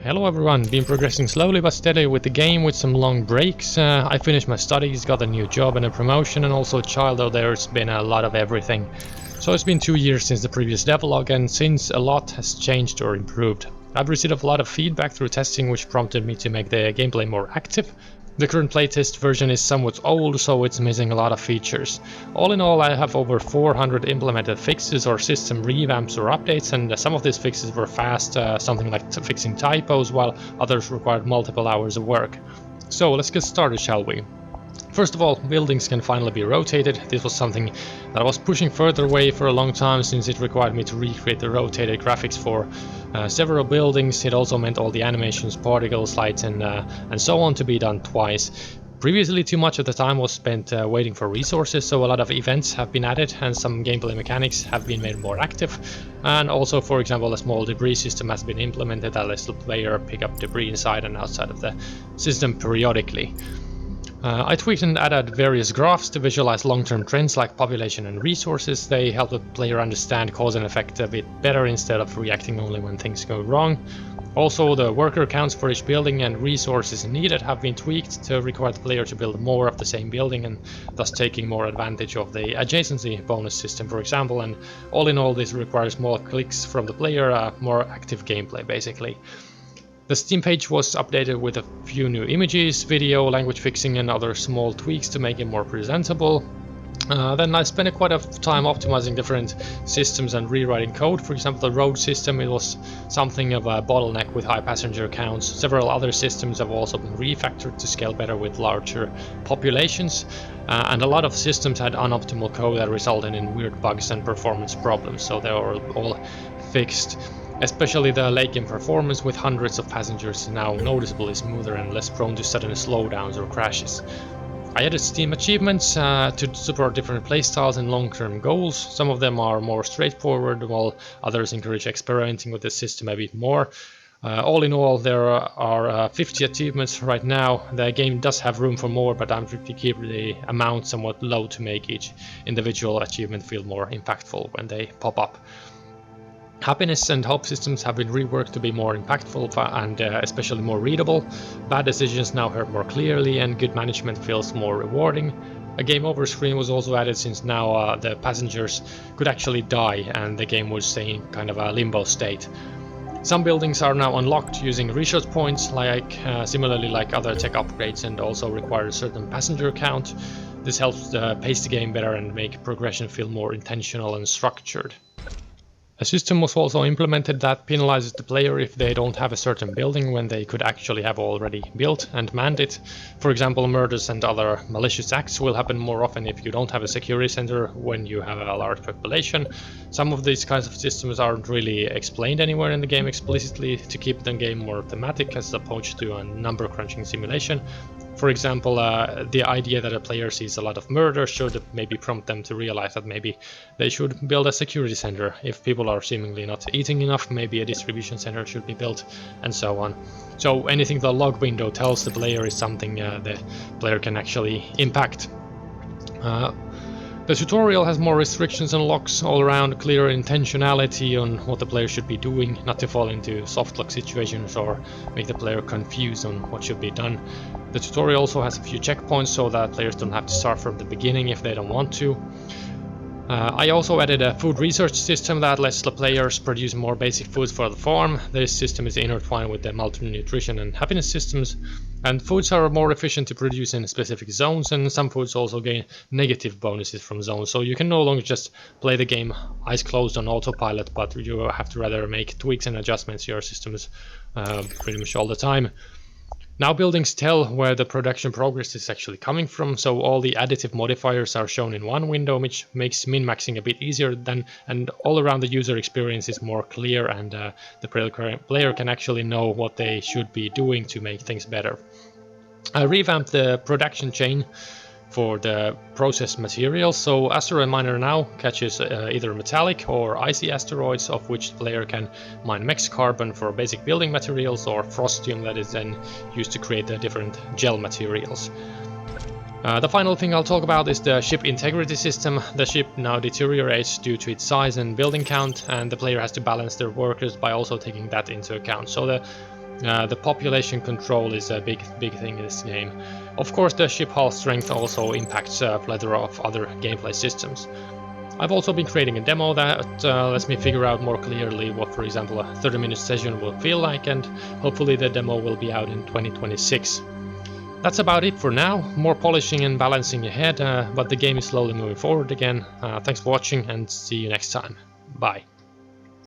Hello everyone, been progressing slowly but steady with the game with some long breaks. I finished my studies, got a new job and a promotion, and also a child, though there's been a lot of everything. So it's been 2 years since the previous devlog, and since a lot has changed or improved. I've received a lot of feedback through testing, which prompted me to make the gameplay more active. The current playtest version is somewhat old, so it's missing a lot of features. All in all, I have over 400 implemented fixes or system revamps or updates, and some of these fixes were fast, something like fixing typos, while others required multiple hours of work. So let's get started, shall we? First of all, buildings can finally be rotated. This was something that I was pushing further away for a long time, since it required me to recreate the rotated graphics for several buildings. It also meant all the animations, particles, lights and so on to be done twice. Previously, too much of the time was spent waiting for resources, so a lot of events have been added and some gameplay mechanics have been made more active. And also, for example, a small debris system has been implemented that lets the player pick up debris inside and outside of the system periodically. I tweaked and added various graphs to visualize long-term trends like population and resources. They help the player understand cause and effect a bit better instead of reacting only when things go wrong. Also, the worker counts for each building and resources needed have been tweaked to require the player to build more of the same building, and thus taking more advantage of the adjacency bonus system, for example. And all in all, this requires more clicks from the player, more active gameplay basically. The Steam page was updated with a few new images, video, language fixing and other small tweaks to make it more presentable. Then I spent quite a time optimizing different systems and rewriting code. For example, the road system, it was something of a bottleneck with high passenger counts. Several other systems have also been refactored to scale better with larger populations. And a lot of systems had unoptimal code that resulted in weird bugs and performance problems, so they were all fixed. Especially the late game performance with hundreds of passengers is now noticeably smoother and less prone to sudden slowdowns or crashes. I added Steam achievements to support different playstyles and long-term goals. Some of them are more straightforward, while others encourage experimenting with the system a bit more. All in all, there are 50 achievements right now. The game does have room for more, but I'm trying to keep the amount somewhat low to make each individual achievement feel more impactful when they pop up. Happiness and hope systems have been reworked to be more impactful and especially more readable. Bad decisions now heard more clearly, and good management feels more rewarding. A game over screen was also added, since now the passengers could actually die and the game would stay in kind of a limbo state. Some buildings are now unlocked using research points, similarly like other tech upgrades, and also require a certain passenger count. This helps pace the game better and make progression feel more intentional and structured. A system was also implemented that penalizes the player if they don't have a certain building when they could actually have already built and manned it. For example, murders and other malicious acts will happen more often if you don't have a security center when you have a large population. Some of these kinds of systems aren't really explained anywhere in the game explicitly to keep the game more thematic as opposed to a number crunching simulation. For example, the idea that a player sees a lot of murder should maybe prompt them to realize that maybe they should build a security center. If people are seemingly not eating enough, maybe a distribution center should be built, and so on. So anything the log window tells the player is something the player can actually impact. The tutorial has more restrictions and locks all around, clear intentionality on what the player should be doing, not to fall into soft lock situations or make the player confused on what should be done. The tutorial also has a few checkpoints so that players don't have to start from the beginning if they don't want to. I also added a food research system that lets the players produce more basic foods for the farm. This system is intertwined with the multi-nutrition and happiness systems, and foods are more efficient to produce in specific zones, and some foods also gain negative bonuses from zones, so you can no longer just play the game eyes closed on autopilot, but you have to rather make tweaks and adjustments to your systems pretty much all the time. Now buildings tell where the production progress is actually coming from, so all the additive modifiers are shown in one window, which makes min-maxing a bit easier, and all around the user experience is more clear, and the player can actually know what they should be doing to make things better. I revamped the production chain for the processed materials, so asteroid miner now catches either metallic or icy asteroids, of which the player can mine mex carbon for basic building materials, or frostium that is then used to create the different gel materials. The final thing I'll talk about is the ship integrity system. The ship now deteriorates due to its size and building count, and the player has to balance their workers by also taking that into account. So the The population control is a big thing in this game. Of course, the ship hull strength also impacts a plethora of other gameplay systems. I've also been creating a demo that lets me figure out more clearly what, for example, a 30-minute session will feel like, and hopefully the demo will be out in 2026. That's about it for now. More polishing and balancing ahead, but the game is slowly moving forward again. Thanks for watching and see you next time. Bye.